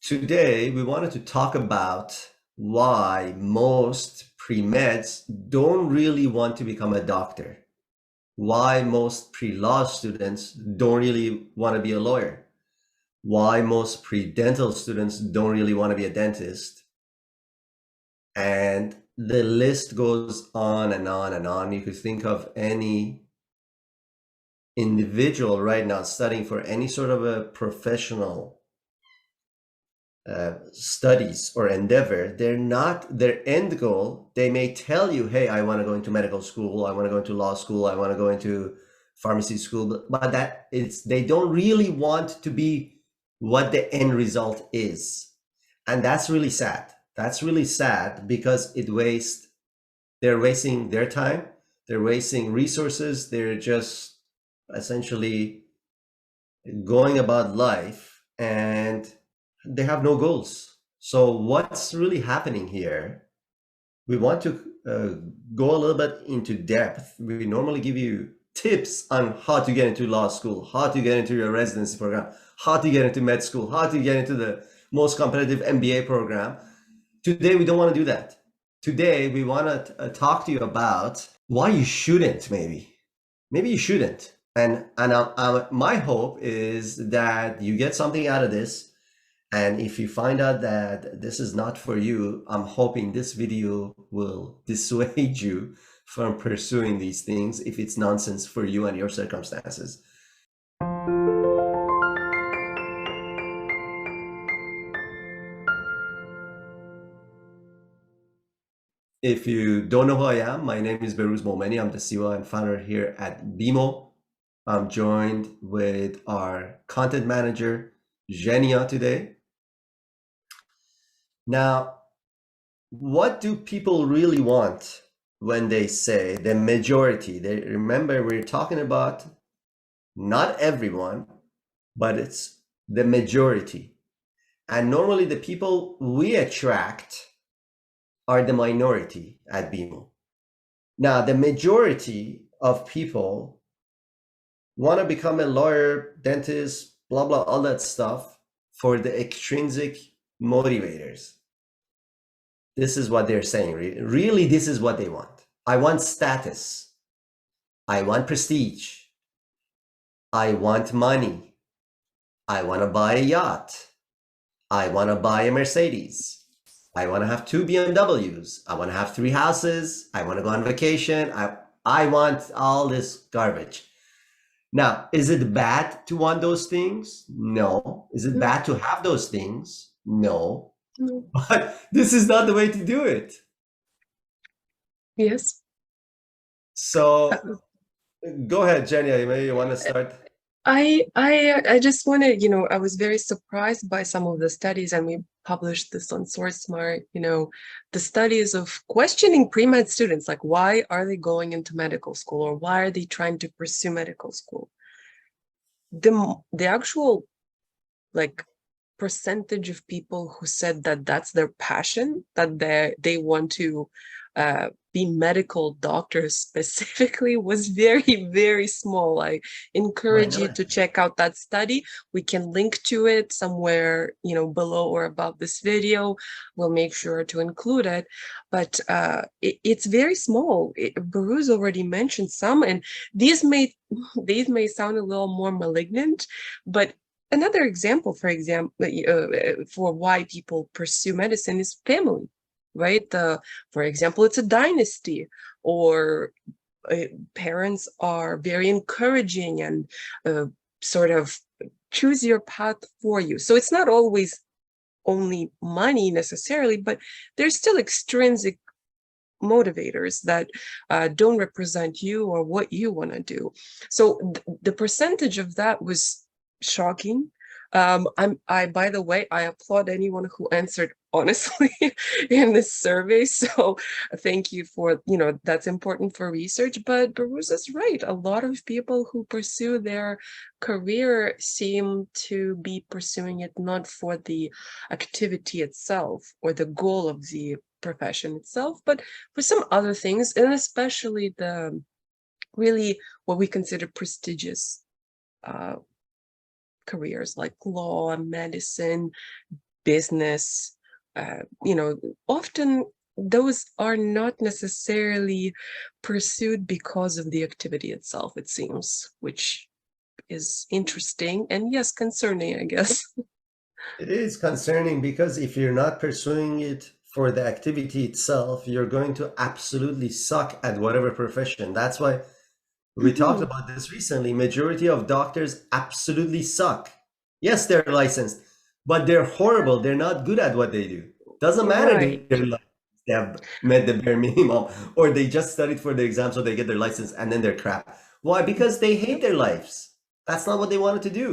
Today, we wanted to talk about why most pre-meds don't really want to become a doctor, why most pre-law students don't really want to be a lawyer, why most pre-dental students don't really want to be a dentist. And the list goes on and on and on. You could think of any individual right now studying for any sort of a professional studies or endeavor. They're not their end goal. They may tell you, hey, I want to go into medical school, I want to go into law school, I want to go into pharmacy school, but they don't really want to be what the end result is. And that's really sad. That's really sad because they're wasting their time, they're wasting resources, they're just essentially going about life and they have no goals. So what's really happening here? We want to go a little bit into depth. We normally give you tips on how to get into law school, how to get into your residency program, how to get into med school, how to get into the most competitive MBA program. Today, we don't want to do that. Today, we want to talk to you about why you shouldn't, maybe you shouldn't. And my hope is that you get something out of this. And if you find out that this is not for you, I'm hoping this video will dissuade you from pursuing these things if it's nonsense for you and your circumstances. If you don't know who I am, my name is Beruz Momeni. I'm the CEO and founder here at BMO. I'm joined with our content manager, Genia, today. Now, what do people really want when they say the majority? Remember, we're talking about not everyone, but it's the majority. And normally the people we attract are the minority at BMO. Now, the majority of people want to become a lawyer, dentist, blah, blah, all that stuff for the extrinsic motivators. This is what they're saying. Really, this is what they want. I want status. I want prestige. I want money. I want to buy a yacht. I want to buy a Mercedes. I want to have 2 BMWs. I want to have 3 houses. I want to go on vacation. I want all this garbage. Now, is it bad to want those things? No. Is it bad to have those things? No. But this is not the way to do it. Yes. So go ahead, Jenny. Maybe you want to start. I just wanted, I was very surprised by some of the studies, and we published this on SourceSmart, the studies of questioning pre-med students, like why are they going into medical school, or why are they trying to pursue medical school? The actual percentage of people who said that that's their passion, that they want to be medical doctors specifically, was very, very small. I encourage you to check out that study. We can link to it somewhere, below or above this video. We'll make sure to include it. But it's very small. Beruz already mentioned some, and these may sound a little more malignant, but another example, for why people pursue medicine is family, right? For example, it's a dynasty, or parents are very encouraging and sort of choose your path for you. So it's not always only money necessarily, but there's still extrinsic motivators that don't represent you or what you want to do. So the percentage of that was shocking. By the way, I applaud anyone who answered honestly in this survey. So thank you for, that's important for research. But Beruz is right. A lot of people who pursue their career seem to be pursuing it not for the activity itself or the goal of the profession itself, but for some other things, and especially the really what we consider prestigious careers like law, medicine, business, often those are not necessarily pursued because of the activity itself, it seems, which is interesting and yes, concerning, I guess. It is concerning because if you're not pursuing it for the activity itself, you're going to absolutely suck at whatever profession. That's why we talked Mhm. about this recently. Majority of doctors absolutely suck. Yes, they're licensed, but they're horrible. They're not good at what they do. Doesn't matter Right. if they're licensed, they have met the bare minimum, or they just studied for the exam so they get their license and then they're crap. Why? Because they hate Yep. their lives. That's not what they wanted to do.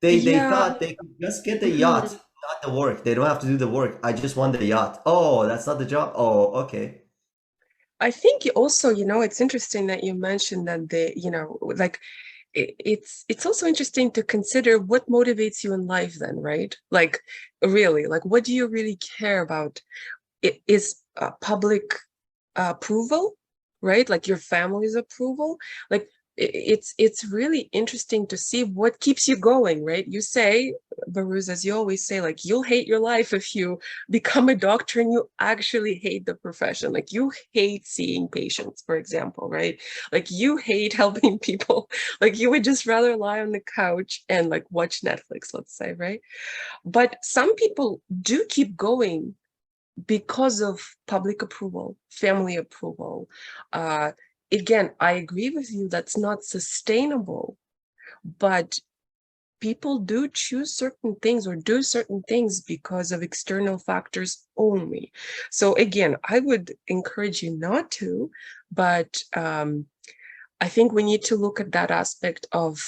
They Yeah. thought they could just get the yacht, Mhm. not the work. They don't have to do the work. I just want the yacht. Oh, that's not the job. Oh, okay. I think also, it's interesting that you mentioned that like it's also interesting to consider what motivates you in life then, right? Like really, like what do you really care about? It is public approval, right? Like your family's approval. Like it's really interesting to see what keeps you going, right? You say, Baruz, as you always say, like you'll hate your life if you become a doctor and you actually hate the profession. Like you hate seeing patients, for example, right? Like you hate helping people. Like you would just rather lie on the couch and like watch Netflix, let's say, right? But some people do keep going because of public approval, family approval. Uh, Again, I agree with you, that's not sustainable, but people do choose certain things or do certain things because of external factors only. So again, I would encourage you not to, but I think we need to look at that aspect of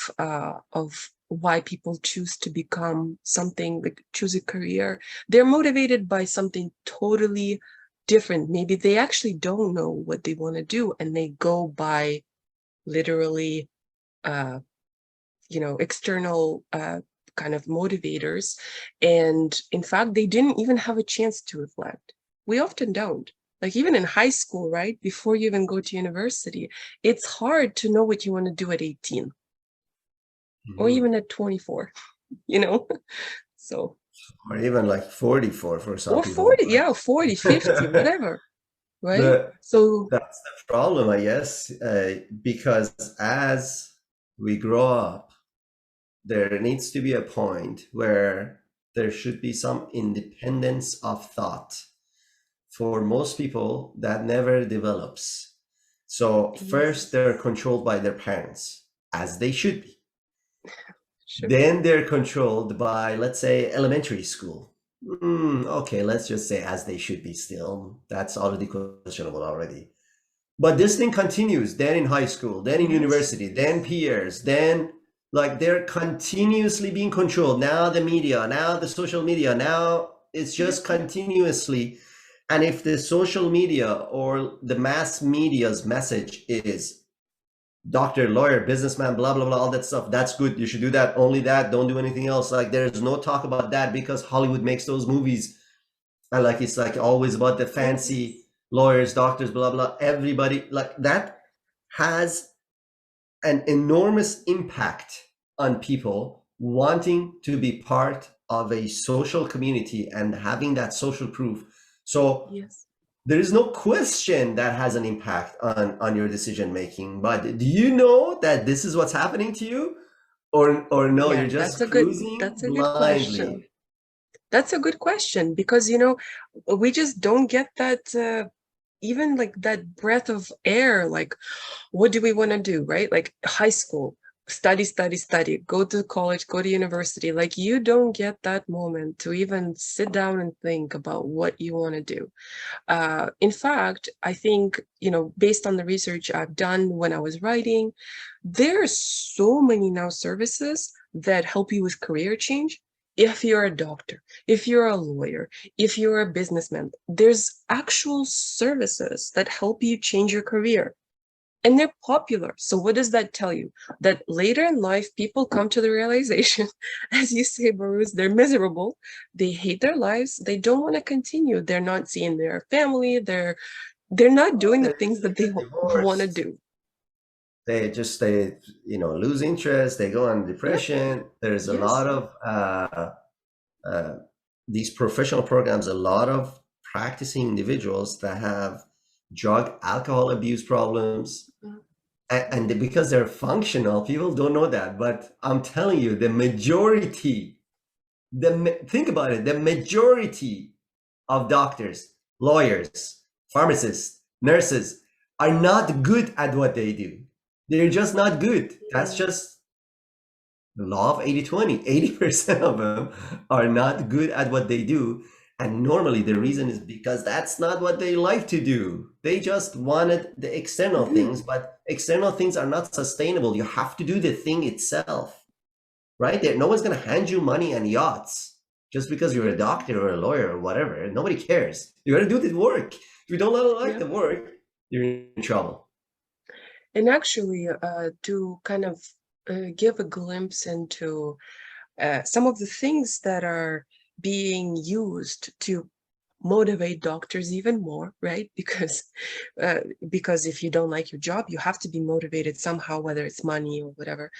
why people choose to become something, like choose a career. They're motivated by something totally different. Maybe they actually don't know what they want to do, and they go by literally, uh, external kind of motivators. And in fact, they didn't even have a chance to reflect. We often don't. Like even in high school, right? Before you even go to university, it's hard to know what you want to do at 18 or Mhm. even at 24, you know? So, Or even like 44 for some or people. 40, yeah, 40, 50, whatever, right? the So, that's the problem, I guess, because as we grow up, there needs to be a point where there should be some independence of thought. For most people, that never develops. So first, yes, they're controlled by their parents, as they should be. sure. Then they're controlled by, let's say, elementary school. Okay, let's just say as they should be still. That's already questionable already. But this thing continues, then in high school, then in Yes, university, then peers, then like they're continuously being controlled. Now the media, now the social media, now it's yep, just continuously. And if the social media or the mass media's message is doctor, lawyer, businessman, blah, blah, blah, all that stuff, that's good. You should do that, only that, don't do anything else. Like there's no talk about that because Hollywood makes those movies. And like it's like always about the fancy yes, lawyers, doctors, blah, blah. Everybody like that has an enormous impact on people wanting to be part of a social community and having that social proof. So yes. there is no question that has an impact on your decision making. But do you know that this is what's happening to you, or no? Yeah, You're that's just a good cruising that's a good question. blindly. That's a good question because we just don't get that even like that breath of air. Like, what do we want to do, right? Like high school, study, study, study, go to college, go to university. Like you don't get that moment to even sit down and think about what you want to do. In fact, I think, based on the research I've done when I was writing, there are so many now services that help you with career change. If you're a doctor, if you're a lawyer, if you're a businessman, there's actual services that help you change your career, and they're popular. So what does that tell you? That later in life, people come to the realization, as you say, Baruz, they're miserable. They hate their lives. They don't want to continue. They're not seeing their family. They're not Oh, doing the they things that they get want to divorced. do. They lose interest. They go on Yep. depression. There's a Yes. lot of uh, these professional programs, a lot of practicing individuals that have drug alcohol abuse problems, Mhm. and because they're functional, people don't know that, but I'm telling you, the majority, think about it, the majority of doctors, lawyers, pharmacists, nurses are not good at what they do. They're just not good. That's Yeah. just the law of 80/20. 80% of them are not good at what they do. And normally the reason is because that's not what they like to do. They just wanted the external things, but external things are not sustainable. You have to do the thing itself, right? No one's going to hand you money and yachts just because you're a Yeah. doctor or a lawyer or whatever. Nobody cares. You got to do the work. If you don't like Yeah. the work, you're in trouble. And actually, to kind of give a glimpse into some of the things that are being used to motivate doctors even more, right? Uh, because if you don't like your job, you have to be motivated somehow, whether it's money or whatever.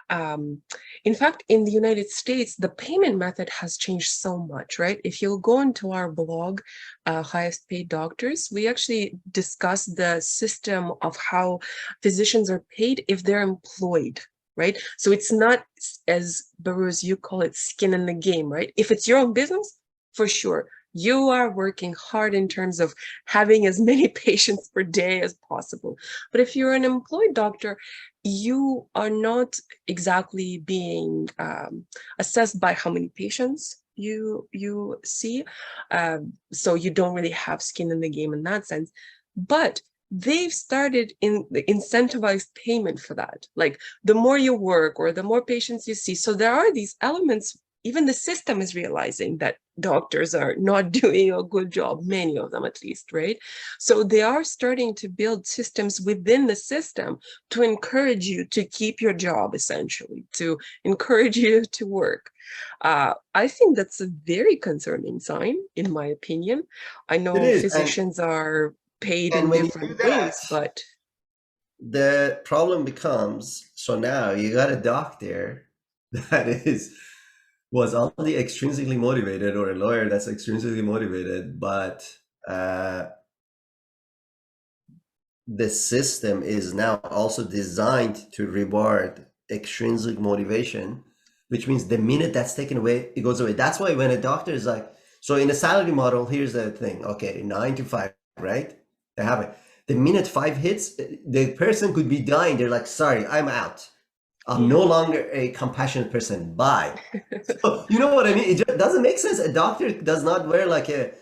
Um, in fact, in the United States, the payment method has changed so much, right? If you'll go into our blog, Highest Paid Doctors, we actually discuss the system of how physicians are paid if they're employed, right? So it's not, as Baruz, you call it, skin in the game, right? If it's your own business, for sure, you are working hard in terms of having as many patients per day as possible. But if you're an employed doctor, you are not exactly being assessed by how many patients you see, so you don't really have skin in the game in that sense. But they've started in the incentivized payment for that, like the more you work or the more patients you see. So there are these elements. Even the system is realizing that doctors are not doing a good job, many of them at least, right? So they are starting to build systems within the system to encourage you to keep your job, essentially, to encourage you to work. I think that's a very concerning sign, in my opinion. I It know is. physicians are paid And in when you do different that, ways, but the problem becomes, so now you got a doctor that is was already extrinsically motivated, or a lawyer that's extrinsically motivated, but uh, the system is now also designed to reward extrinsic motivation, which means the minute that's taken away, it goes away. That's why when a doctor is like, so in a salary model, here's the thing, okay, 9 to 5, right? They have it. The minute 5 hits, the person could be dying. They're like, sorry, I'm out. I'm no yeah, longer a compassionate person. Bye. So you know what I mean? It just doesn't make sense. A doctor does not wear like a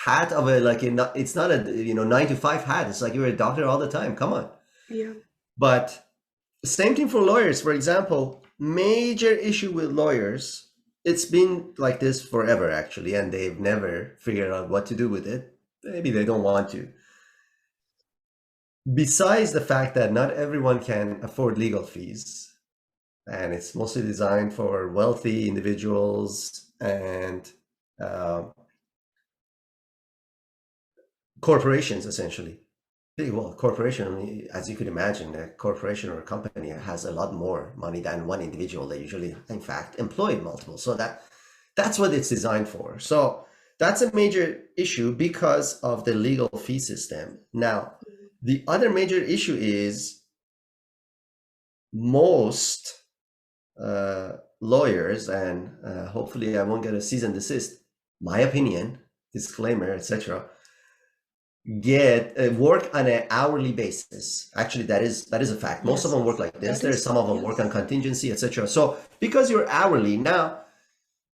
hat of a like a. It's not a 9 to 5 hat. It's like you're a doctor all the time. Come on. yeah, But same thing for lawyers. For example, major issue with lawyers. It's been like this forever actually, and they've never figured out what to do with it. Maybe they don't want to. Besides the fact that not everyone can afford legal fees, and it's mostly designed for wealthy individuals and um, corporations, essentially. Well, corporation, as you could imagine, a corporation or a company has a lot more money than one individual. They usually, in fact, employ multiple. So that's what it's designed for. So that's a major issue because of the legal fee system. Now, the other major issue is most lawyers, and hopefully I won't get a cease and desist, my opinion, disclaimer, etc., get work on an hourly basis. Actually, that is a fact. Most of yes, them work like this. that There's is, some of them work on yes, contingency, etc. So because you're hourly now,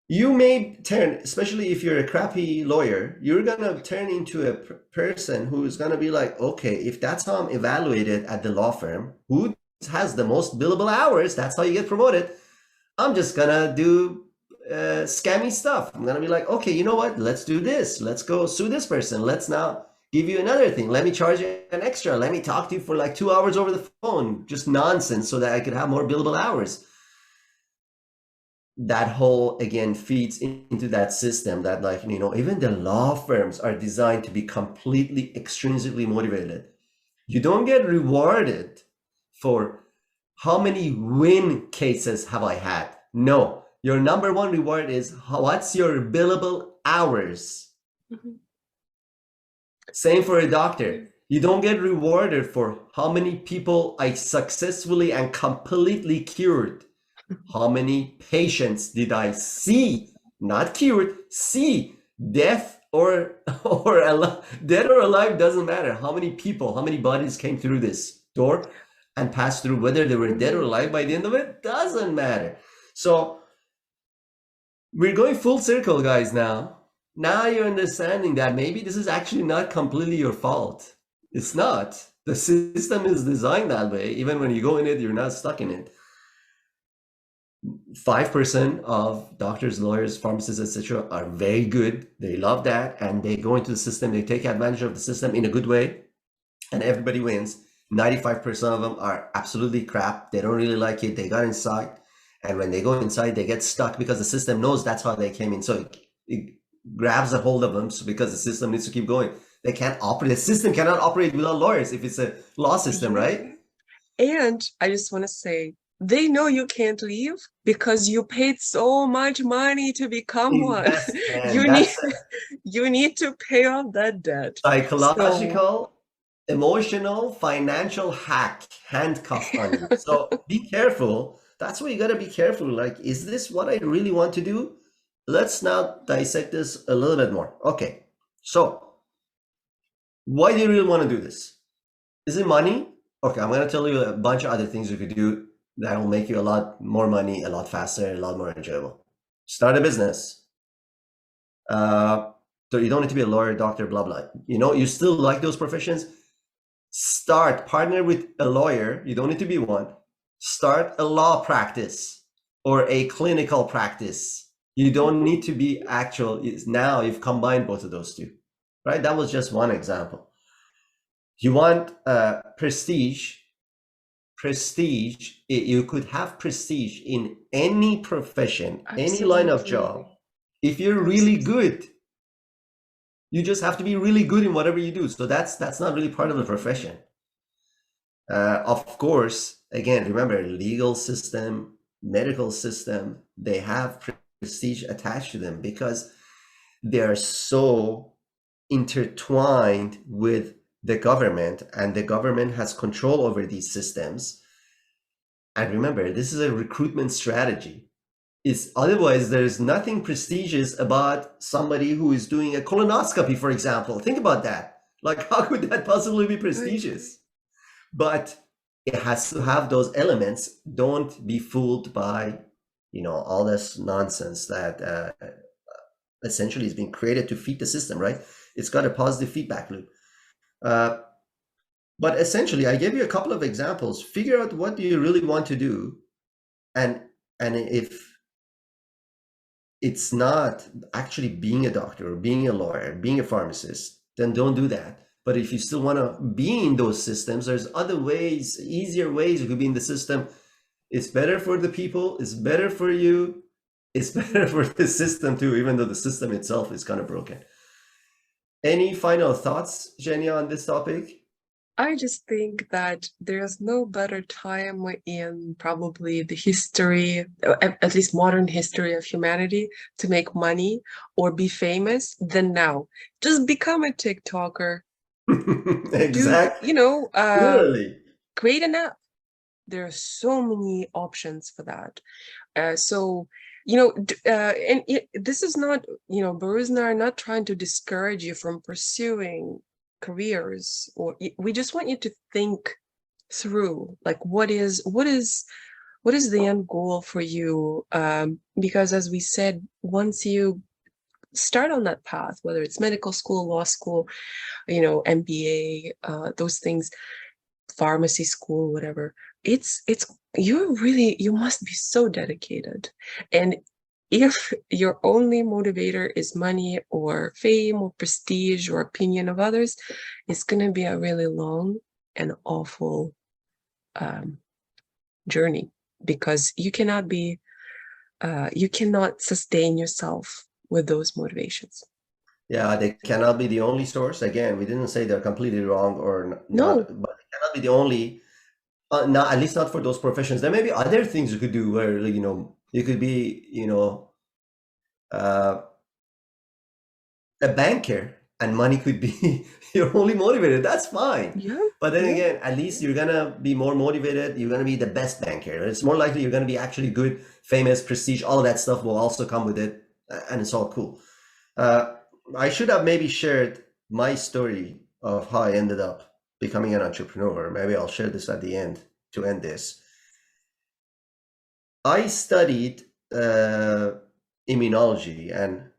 you may turn, especially if you're a crappy lawyer, you're gonna turn into a person who's gonna be like, okay, if that's how I'm evaluated at the law firm, who has the most billable hours, that's how you get promoted. I'm just gonna do scammy stuff. I'm gonna be like, okay, you know what? Let's do this. Let's go sue this person. Let's now give you another thing. Let me charge you an extra. Let me talk to you for like 2 hours over the phone. Just nonsense so that I could have more billable hours. That whole again feeds into that system that, like, even the law firms are designed to be completely extrinsically motivated. You don't get rewarded for how many win cases have I had. No, your number one reward is what's your billable hours. Mhm. Same for a doctor. Mm. You don't get rewarded for how many people I successfully and completely cured. How many patients did I see? Not cured, see. Death or dead or alive doesn't matter. How many people, how many bodies came through this door and passed through, whether they were dead or Mhm. alive by the end of it, doesn't matter. So we're going full circle, guys, now. Now you're understanding that maybe this is actually not completely your fault. It's not. The system is designed that way. Even when you go in it, you're not stuck in it. 5% of doctors, lawyers, pharmacists, etc., are very good. They love that, and they go into the system. They take advantage of the system in a good way, and everybody wins. 95% of them are absolutely crap. They don't really like it. They got inside, and when they go inside, they get stuck because the system knows that's how they came in. So it grabs a hold of them because the system needs to keep going. They can't operate. The system cannot operate without lawyers if it's a law system, Yeah. right? And I just want to say, they know you can't leave because you paid so much money to become one. Investment. You need That's you need to pay off that debt. So psychological, emotional, financial hack handcuffed on you. So be careful. That's why you got to be careful. Like, is this what I really want to do? Let's now dissect this a little bit more. Okay. So, why do you really want to do this? Is it money? Okay, I'm going to tell you a bunch of other things you could do that will make you a lot more money, a lot faster, a lot more enjoyable. Start a business. Uh, so you don't need to be a lawyer, doctor, blah, blah. You know, you still like those professions. Start, partner with a lawyer. You don't need to be one. Start a law practice or a clinical practice. You don't need to be actual. Now you've combined both of those two, right? That was just one example. You want prestige. Prestige, you could have prestige in any profession, any line of job. absolutely, If you're really absolutely. good, you just have to be really good in whatever you do. So that's not really part of the Mhm. profession. Of course, again, remember, legal system, medical system, they have prestige attached to them because they are so intertwined with the government, and the government has control over these systems. And remember, this is a recruitment strategy. Is otherwise there's nothing prestigious about somebody who is doing a colonoscopy, for example. Think about that. Like, how could that possibly be Right. prestigious? But it has to have those elements. Don't be fooled by, all this nonsense that essentially is being created to feed the system, right? It's got a positive feedback loop. Uh, but essentially, I gave you a couple of examples. Figure out what do you really want to do, and if it's not actually being a doctor or being a lawyer, being a pharmacist, then don't do that. But if you still want to be in those systems, there's other ways, easier ways you could be in the system. It's better for the people, it's better for you, it's better for the system too, even though the system itself is kind of broken. Any final thoughts, Jenny, on this topic? I just think that there's no better time in probably the history, at least modern history of humanity, to make money or be famous than now. Just become a TikToker. Do, Exactly. Literally. create an app. There are so many options for that. So, and this is not, Baruz and I are not trying to discourage you from pursuing careers, or we just want you to think through, like, what is the end goal for you? Because as we said, once you start on that path, whether it's medical school, law school, MBA, those things, pharmacy school, whatever, it's you must be so dedicated. And if your only motivator is money or fame or prestige or opinion of others, it's going to be a really long and awful um, journey, because you cannot sustain yourself with those motivations. Yeah, they cannot be the only source. Again, we didn't say they're completely wrong or not, No. but they cannot be the only. Not, at least not for those professions. There may be other things you could do where you could be uh, a banker and money could be your only motivator, that's fine. Yeah, But then yeah, again, at least you're gonna be more motivated. You're gonna be the best banker. It's more likely you're gonna be actually good, famous, prestige. All of that stuff will also come with it, and it's all cool. Uh, I should have maybe shared my story of how I ended up becoming an entrepreneur. Maybe I'll share this at the end to end this. I studied immunology, and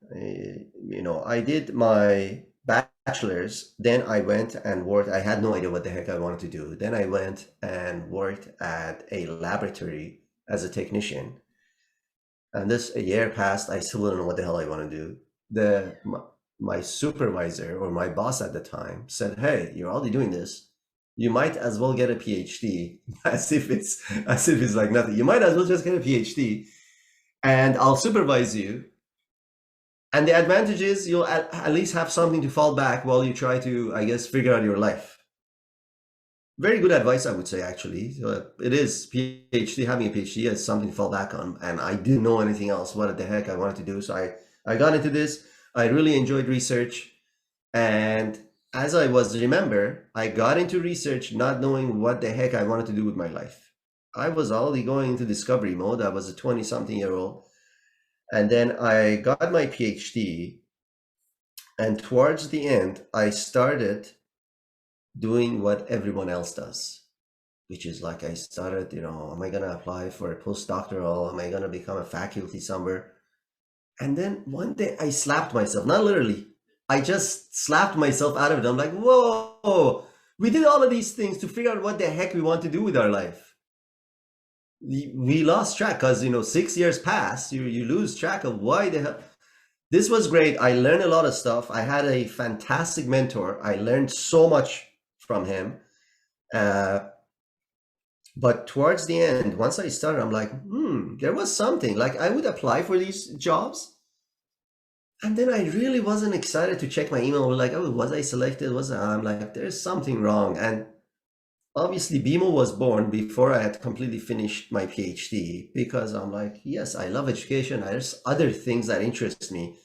I did my bachelor's. Then I went and worked. I had no idea what the heck I wanted to do. Then I went and worked at a laboratory as a technician. And this a year passed. I still don't know what the hell I want to do. My supervisor or my boss at the time said, "Hey, you're already doing this. You might as well get a PhD." As if it's like nothing. You might as well just get a PhD, and I'll supervise you. And the advantage is you'll at least have something to fall back while you try to, I guess, figure out your life. Very good advice, I would say, actually. It is PhD, having a PhD is something to fall back on. And I didn't know anything else, what the heck I wanted to do. So I got into this. I really enjoyed research. And as I got into research not knowing what the heck I wanted to do with my life. I was already going into discovery mode. I was a 20-something-year-old. And then I got my PhD. And towards the end, I started doing what everyone else does, which is like I started, am I going to apply for a postdoctoral? Am I going to become a faculty somewhere? And then one day I slapped myself, not literally. I just slapped myself out of it. I'm like, whoa, we did all of these things to figure out what the heck we want to do with our life. We lost track because, 6 years pass, you lose track of why the hell. This was great. I learned a lot of stuff. I had a fantastic mentor. I learned so much from him. But towards the end, once I started, I'm like, there was something. Like I would apply for these jobs. And then I really wasn't excited to check my email. Like, oh, was I selected? I'm like, there's something wrong. And obviously, BMO was born before I had completely finished my PhD because I'm like, yes, I love education. There's other things that interest me.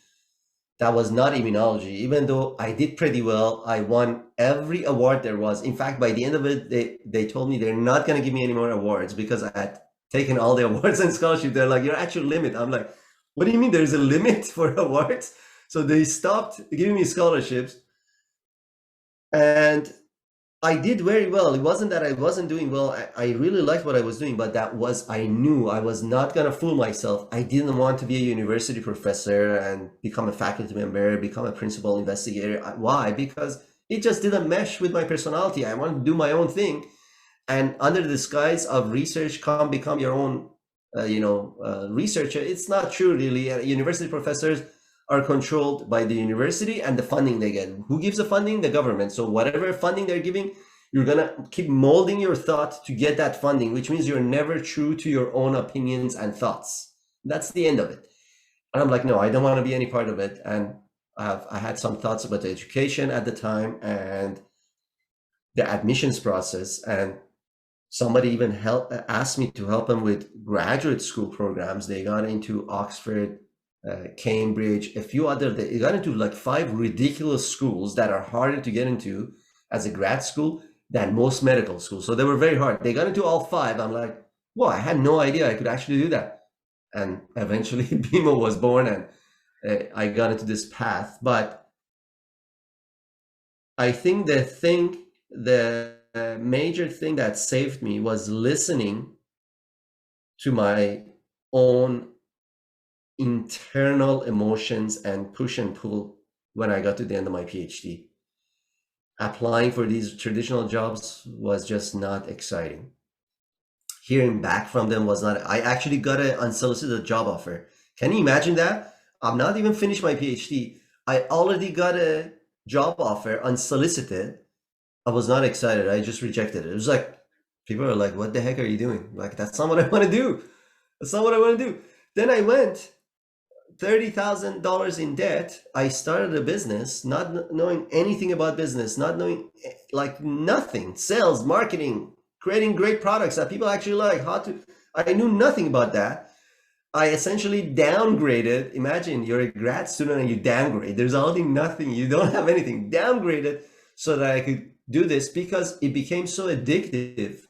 That was not immunology. Even though I did pretty well, I won every award there was. In fact, by the end of it, they told me they're not going to give me any more awards because I had taken all the awards and scholarship. They're like, your actual limit. I'm like, what do you mean there's a limit for awards? So they stopped giving me scholarships. And I did very well. It wasn't that I wasn't doing well. I really liked what I was doing, but I knew I was not going to fool myself. I didn't want to be a university professor and become a faculty member, become a principal investigator. Why? Because it just didn't mesh with my personality. I wanted to do my own thing. And under the disguise of research, become your own, researcher. It's not true, really. University professors are controlled by the university and the funding they get. Who gives the funding? The government. So whatever funding they're giving, you're going to keep molding your thought to get that funding, which means you're never true to your own opinions and thoughts. That's the end of it. And I'm like, no, I don't want to be any part of it. And I had some thoughts about the education at the time and the admissions process. And somebody even asked me to help them with graduate school programs. They got into Oxford, Cambridge, a few other. They got into like 5 ridiculous schools that are harder to get into as a grad school than most medical schools. So they were very hard. They got into all 5. I'm like, well, I had no idea I could actually do that. And eventually BMO was born and I got into this path. But I think the major thing that saved me was listening to my own internal emotions and push and pull when I got to the end of my PhD. Applying for these traditional jobs was just not exciting. Hearing back from them was not. I actually got an unsolicited job offer. Can you imagine that? I'm not even finished my PhD. I already got a job offer unsolicited. I was not excited. I just rejected it. It was like, people are like, what the heck are you doing? Like, that's not what I want to do. That's not what I want to do. Then I went $30,000 in debt. I started a business, not knowing anything about business, not knowing like nothing, sales, marketing, creating great products that people actually like. I knew nothing about that. I essentially downgraded. Imagine you're a grad student and you downgrade. There's already nothing. You don't have anything. Downgraded so that I could do this because it became so addictive.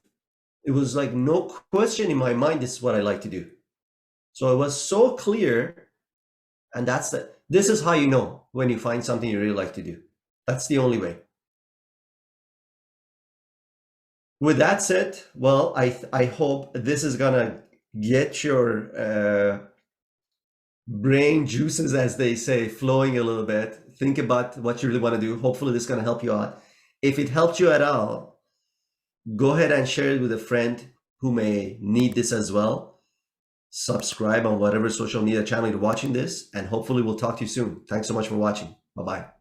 It was like no question in my mind, this is what I like to do. So it was so clear. And this is how you know when you find something you really like to do. That's the only way. With that said, well, I hope this is gonna get your brain juices, as they say, flowing a little bit. Think about what you really want to do. Hopefully this is gonna help you out. If it helped you at all, go ahead and share it with a friend who may need this as well. Subscribe on whatever social media channel you're watching this, and hopefully we'll talk to you soon. Thanks so much for watching. Bye-bye.